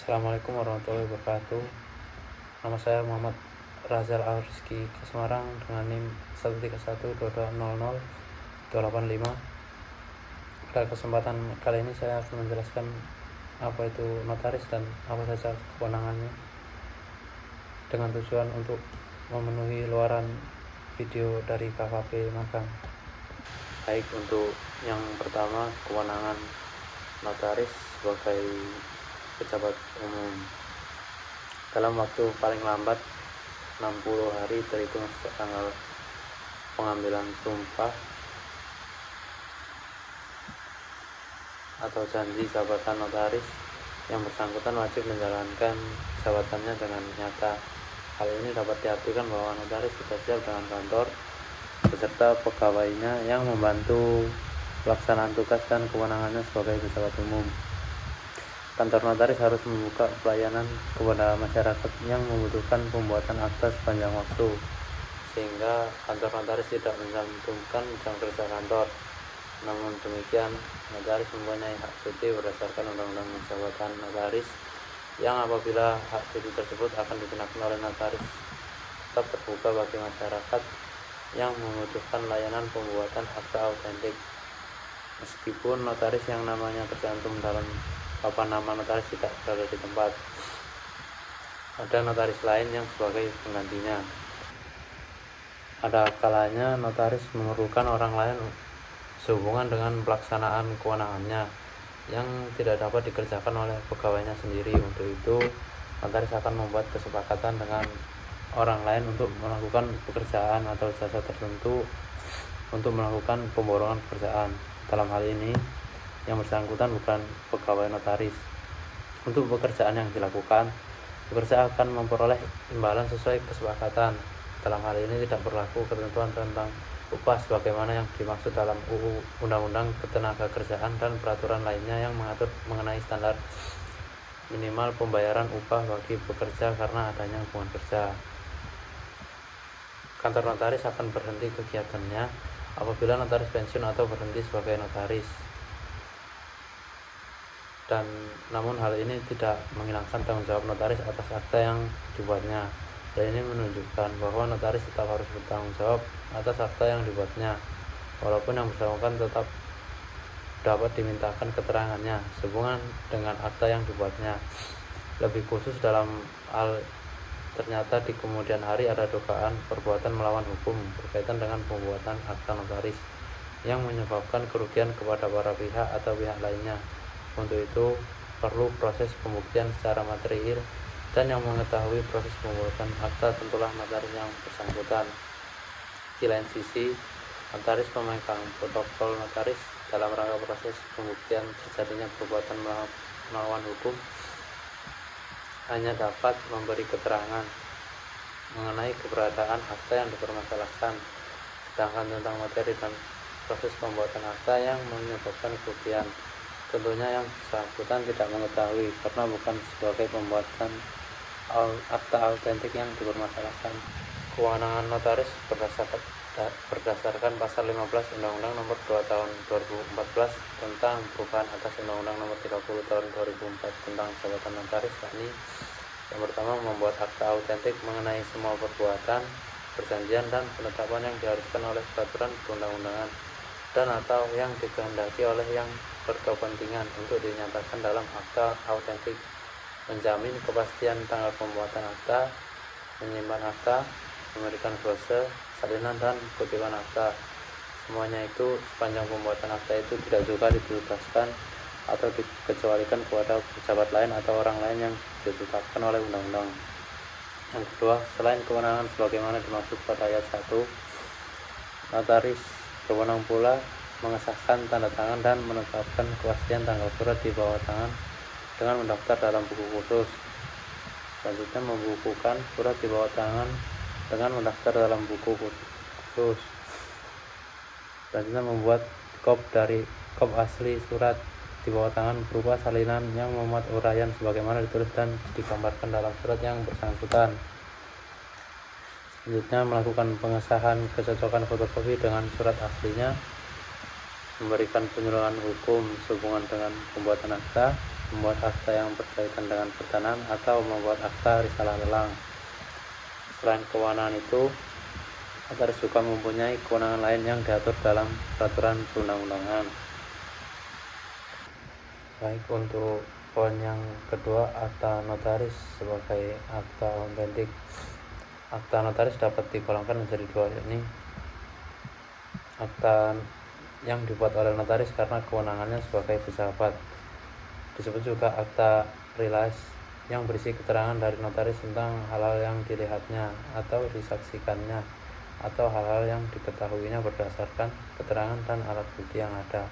Assalamualaikum warahmatullahi wabarakatuh. Nama saya Muhammad Razal Al-Rizki ke Semarang dengan NIM 13122000285. Pada kesempatan kali ini saya akan menjelaskan apa itu notaris dan apa saja kewenangannya, dengan tujuan untuk memenuhi luaran video dari KKP magang. Baik, untuk yang pertama, kewenangan notaris sebagai pejabat umum. Dalam waktu paling lambat 60 hari terhitung tanggal pengambilan sumpah atau janji jabatan notaris, yang bersangkutan wajib menjalankan jabatannya dengan nyata. Hal ini dapat diartikan bahwa notaris sudah siap dengan kantor beserta pegawainya yang membantu pelaksanaan tugas dan kewenangannya sebagai pejabat umum. Kantor notaris harus membuka pelayanan kepada masyarakat yang membutuhkan pembuatan akta sepanjang waktu, sehingga kantor notaris tidak mencantumkan jam kerja kantor. Namun demikian, notaris mempunyai hak cuti berdasarkan Undang-Undang Jabatan Notaris, yang apabila hak cuti tersebut akan digunakan oleh notaris tetap terbuka bagi masyarakat yang membutuhkan layanan pembuatan akta autentik. Meskipun notaris yang namanya tercantum dalam papan nama notaris tidak berada di tempat, ada notaris lain yang sebagai penggantinya. Ada kalanya notaris memerlukan orang lain sehubungan dengan pelaksanaan kewenangannya yang tidak dapat dikerjakan oleh pegawainya sendiri. Untuk itu, notaris akan membuat kesepakatan dengan orang lain untuk melakukan pekerjaan atau jasa tertentu untuk melakukan pemborongan pekerjaan. Dalam hal ini, yang bersangkutan bukan pegawai notaris. Untuk pekerjaan yang dilakukan, pekerja akan memperoleh imbalan sesuai kesepakatan. Dalam hal ini tidak berlaku ketentuan tentang upah sebagaimana yang dimaksud dalam UU Undang-Undang Ketenagakerjaan dan peraturan lainnya yang mengatur mengenai standar minimal pembayaran upah bagi pekerja karena adanya hubungan kerja. Kantor notaris akan berhenti kegiatannya apabila notaris pensiun atau berhenti sebagai notaris. Dan namun hal ini tidak menghilangkan tanggung jawab notaris atas akta yang dibuatnya. Hal ini menunjukkan bahwa notaris tetap harus bertanggung jawab atas akta yang dibuatnya, walaupun yang bersangkutan tetap dapat dimintakan keterangannya sehubungan dengan akta yang dibuatnya. Lebih khusus dalam hal ternyata di kemudian hari ada dugaan perbuatan melawan hukum berkaitan dengan pembuatan akta notaris yang menyebabkan kerugian kepada para pihak atau pihak lainnya. Untuk itu perlu proses pembuktian secara material, dan yang mengetahui proses pembuatan akta tentulah notaris yang bersangkutan. Di lain sisi, notaris memegang protokol notaris dalam rangka proses pembuktian terjadinya perbuatan melawan hukum hanya dapat memberi keterangan mengenai keberadaan akta yang dipermasalahkan, sedangkan tentang materi dan proses pembuatan akta yang menyebabkan kerugian tentunya yang bersangkutan tidak mengetahui, karena bukan sebagai pembuatan akta autentik yang dipermasalahkan. Kewenangan notaris berdasarkan pasal 15 Undang-Undang Nomor 2 Tahun 2014 tentang perubahan atas Undang-Undang Nomor 30 Tahun 2004 tentang jabatan notaris, yakni yang pertama, membuat akta autentik mengenai semua perbuatan, perjanjian, dan penetapan yang diharuskan oleh peraturan perundang-undangan dan atau yang dikehendaki oleh yang berkepentingan untuk dinyatakan dalam akta autentik, menjamin kepastian tanggal pembuatan akta, menyimpan akta, memberikan glose, salinan, dan kutipan akta. Semuanya itu sepanjang pembuatan akta itu tidak juga dibebaskan atau dikecualikan kepada pejabat lain atau orang lain yang ditetapkan oleh undang-undang. Yang kedua, selain kewenangan sebagaimana dimaksud pada ayat 1, notaris berwenang pula mengesahkan tanda tangan dan menetapkan kepastian tanggal surat di bawah tangan dengan mendaftar dalam buku khusus. Selanjutnya, membukukan surat di bawah tangan dengan mendaftar dalam buku khusus. Selanjutnya, membuat kop asli surat di bawah tangan berupa salinan yang memuat uraian sebagaimana ditulis dan digambarkan dalam surat yang bersangkutan. Selanjutnya, melakukan pengesahan kecocokan fotokopi dengan surat aslinya, memberikan penyuluhan hukum sehubungan dengan pembuatan akta, membuat akta yang berkaitan dengan pertanahan, atau membuat akta risalah lelang. Selain kewenangan itu, notaris juga mempunyai kewenangan lain yang diatur dalam peraturan perundang-undangan. Baik, untuk poin yang kedua, akta notaris sebagai akta autentik. Akta notaris dapat digolongkan menjadi dua, yakni akta yang dibuat oleh notaris karena kewenangannya sebagai pejabat, disebut juga akta rilas, yang berisi keterangan dari notaris tentang hal-hal yang dilihatnya atau disaksikannya, atau hal-hal yang diketahuinya berdasarkan keterangan dan alat bukti yang ada,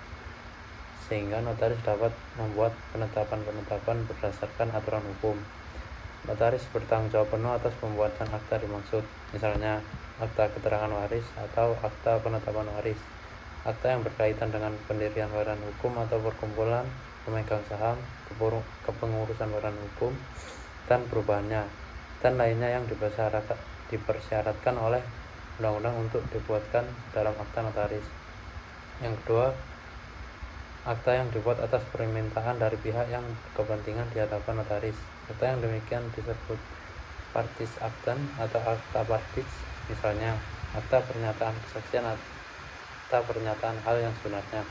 sehingga notaris dapat membuat penetapan-penetapan berdasarkan aturan hukum. Notaris bertanggung jawab penuh atas pembuatan akta dimaksud, misalnya akta keterangan waris atau akta penetapan waris, akta yang berkaitan dengan pendirian badan hukum atau perkumpulan pemegang saham, kepengurusan badan hukum dan perubahannya, dan lainnya yang dipersyaratkan oleh undang-undang untuk dibuatkan dalam akta notaris. Yang kedua, akta yang dibuat atas permintaan dari pihak yang berkepentingan di hadapan notaris. Akta yang demikian disebut partis actam atau akta partis, misalnya akta pernyataan kesaksian, akta pernyataan hal yang sebenarnya,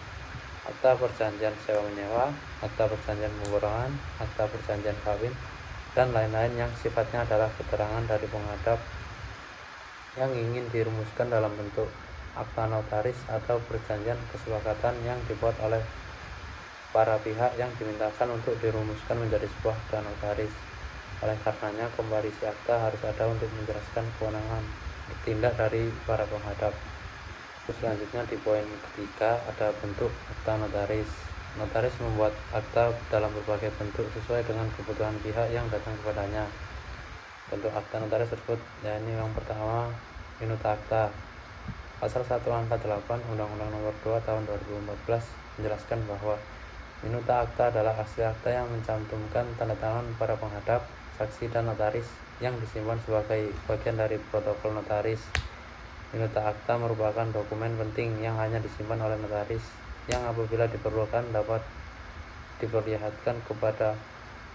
akta perjanjian sewa menyewa, akta perjanjian pemborongan, akta perjanjian kawin, dan lain-lain yang sifatnya adalah keterangan dari penghadap yang ingin dirumuskan dalam bentuk akta notaris atau perjanjian kesepakatan yang dibuat oleh para pihak yang dimintakan untuk dirumuskan menjadi sebuah akta notaris. Oleh karenanya, komparisi akta harus ada untuk menjelaskan kewenangan bertindak dari para penghadap. Selanjutnya di poin ketiga ada bentuk akta notaris. Notaris membuat akta dalam berbagai bentuk sesuai dengan kebutuhan pihak yang datang kepadanya. Bentuk akta notaris tersebut, yakni yang pertama, minuta akta. Pasal 1 angka 8 Undang-Undang Nomor 2 Tahun 2014 menjelaskan bahwa minuta akta adalah asli akta yang mencantumkan tanda tangan para penghadap, saksi, dan notaris yang disimpan sebagai bagian dari protokol notaris. Minuta akta merupakan dokumen penting yang hanya disimpan oleh notaris, yang apabila diperlukan dapat diperlihatkan kepada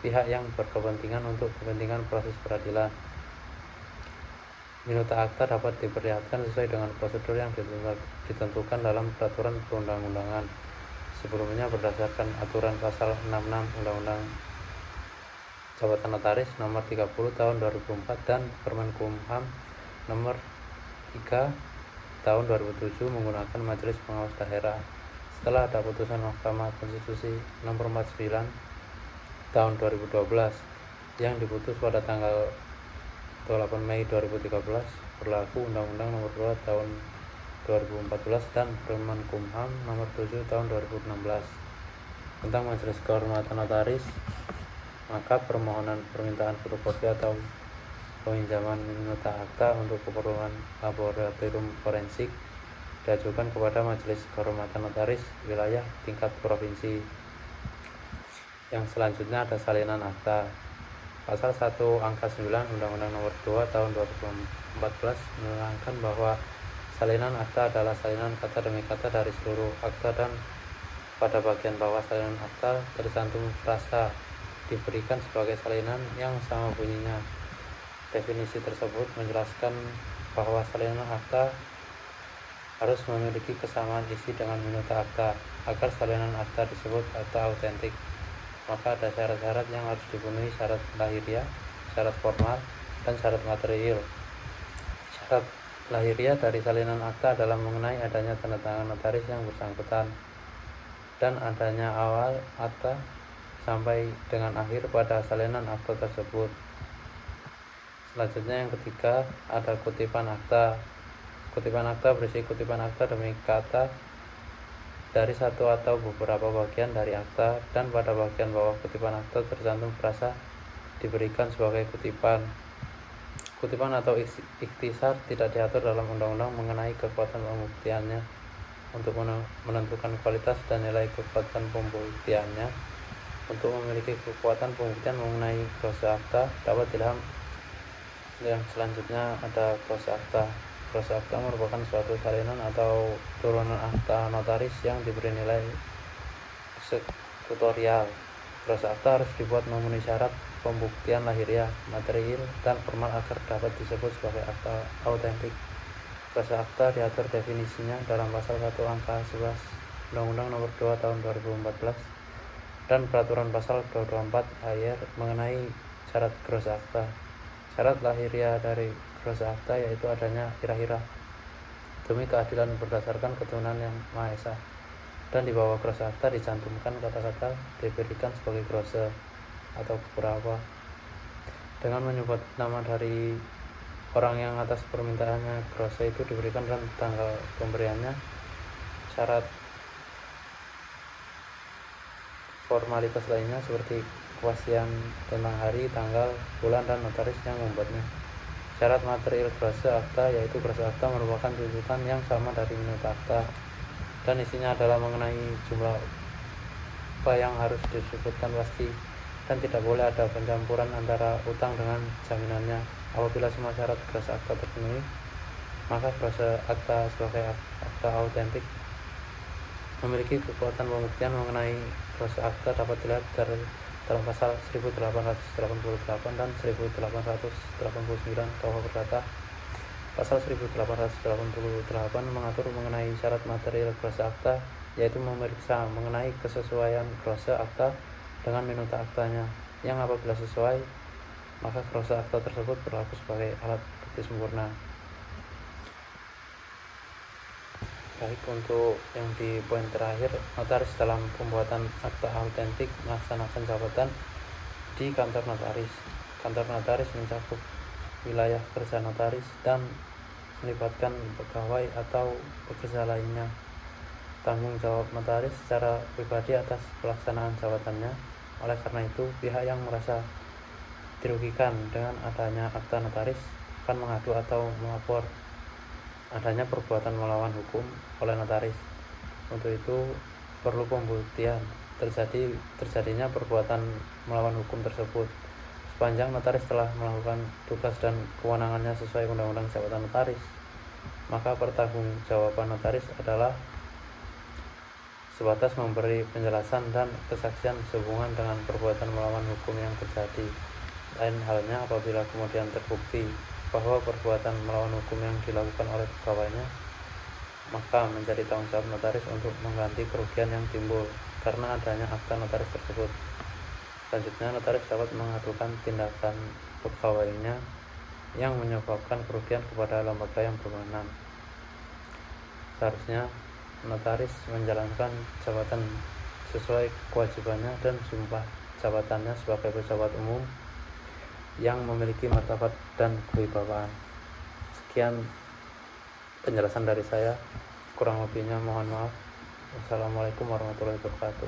pihak yang berkepentingan untuk kepentingan proses peradilan. Minuta akta dapat diperlihatkan sesuai dengan prosedur yang ditentukan dalam peraturan perundang-undangan sebelumnya berdasarkan aturan pasal 66 Undang-Undang Jabatan Notaris Nomor 30 Tahun 2004 dan Permenkumham Nomor 3 Tahun 2007 menggunakan Majelis Pengawas Daerah. Setelah ada putusan Mahkamah Konstitusi Nomor 49 Tahun 2012 yang diputus pada tanggal 28 Mei 2013, berlaku Undang-Undang Nomor 2 Tahun 2014 dan Permenkumham Nomor 7 Tahun 2016 tentang Majelis Kehormatan Notaris, maka permohonan permintaan fotokopi atau peminjaman minuta akta untuk keperluan laboratorium forensik diajukan kepada Majelis Kehormatan Notaris wilayah tingkat provinsi. Yang selanjutnya ada salinan akta. Pasal 1 angka 9 Undang-Undang Nomor 2 Tahun 2014 menerangkan bahwa salinan akta adalah salinan kata demi kata dari seluruh akta, dan pada bagian bawah salinan akta tercantum frasa diberikan sebagai salinan yang sama bunyinya. Definisi tersebut menjelaskan bahwa salinan akta harus memiliki kesamaan isi dengan minuta akta agar salinan akta disebut akta autentik. Maka ada syarat-syarat yang harus dipenuhi: syarat lahiriah, syarat formal, dan syarat material. Syarat lahiriah dari salinan akta adalah mengenai adanya tanda tangan notaris yang bersangkutan dan adanya awal akta sampai dengan akhir pada salinan akta tersebut. Selanjutnya yang ketiga ada kutipan akta. Kutipan akta berisi kutipan akta demi kata dari satu atau beberapa bagian dari akta, dan pada bagian bawah kutipan akta tercantum frasa diberikan sebagai kutipan. Kutipan atau ikhtisar tidak diatur dalam undang-undang mengenai kekuatan pembuktiannya. Untuk menentukan kualitas dan nilai kekuatan pembuktiannya, untuk memiliki kekuatan pembuktian mengenai glose akta dapat dilihat. Yang selanjutnya ada glose akta. Glose akta merupakan suatu salinan atau turunan akta notaris yang diberi nilai eksekutorial. Cross akta harus dibuat memenuhi syarat pembuktian lahiriah, material, dan formal agar dapat disebut sebagai akta autentik. Cross akta diatur definisinya dalam pasal 1 angka 11 Undang-Undang Nomor 2 Tahun 2014 dan Peraturan Pasal 224 AYR mengenai syarat cross akta. Syarat lahiriah dari cross akta yaitu adanya ira-ira demi keadilan berdasarkan ketuhanan yang Maha Esa, dan di bawah cross akta dicantumkan kata-kata diberikan sebagai crosse atau beberapa dengan menyebut nama dari orang yang atas permintaannya crosse itu diberikan dan tanggal pemberiannya. Syarat formalitas lainnya seperti kepastian tentang hari, tanggal, bulan, dan notaris yang membuatnya. Syarat material crosse akta yaitu crosse akta merupakan tuntutan yang sama dari minuta akta dan isinya adalah mengenai jumlah apa yang harus disebutkan pasti dan tidak boleh ada pencampuran antara utang dengan jaminannya. Apabila semua syarat crosse akta terpenuhi, maka crosse akta sebagai akta autentik. Memiliki kekuatan pembuktian mengenai crosse akta dapat dilihat dalam pasal 1888 dan 1889 KUH Perdata. Pasal 1888 mengatur mengenai syarat material crosse akta, yaitu memeriksa mengenai kesesuaian crosse akta dengan minuta aktanya, yang apabila sesuai, maka crosse akta tersebut berlaku sebagai alat bukti sempurna. Baik, untuk yang di poin terakhir, notaris dalam pembuatan akta autentik melaksanakan jabatan di kantor notaris. Kantor notaris mencakup wilayah kerja notaris dan melibatkan pegawai atau pekerja lainnya. Tanggung jawab notaris secara pribadi atas pelaksanaan jabatannya. Oleh karena itu, pihak yang merasa dirugikan dengan adanya akta notaris akan mengadu atau melapor adanya perbuatan melawan hukum oleh notaris. Untuk itu perlu pembuktian terjadinya perbuatan melawan hukum tersebut. Sepanjang notaris telah melakukan tugas dan kewenangannya sesuai Undang-Undang Jabatan Notaris, maka pertanggungjawaban notaris adalah sebatas memberi penjelasan dan kesaksian sehubungan dengan perbuatan melawan hukum yang terjadi. Lain halnya apabila kemudian terbukti bahwa perbuatan melawan hukum yang dilakukan oleh pegawainya, maka menjadi tanggung jawab notaris untuk mengganti kerugian yang timbul karena adanya akta notaris tersebut. Selanjutnya, notaris dapat mengadukan tindakan pegawainya yang menyebabkan kerugian kepada lembaga yang berwenang. Seharusnya notaris menjalankan jabatan sesuai kewajibannya dan sumpah jabatannya sebagai pejabat umum yang memiliki martabat dan kewibawaan. Sekian penjelasan dari saya, kurang lebihnya mohon maaf. Wassalamualaikum warahmatullahi wabarakatuh.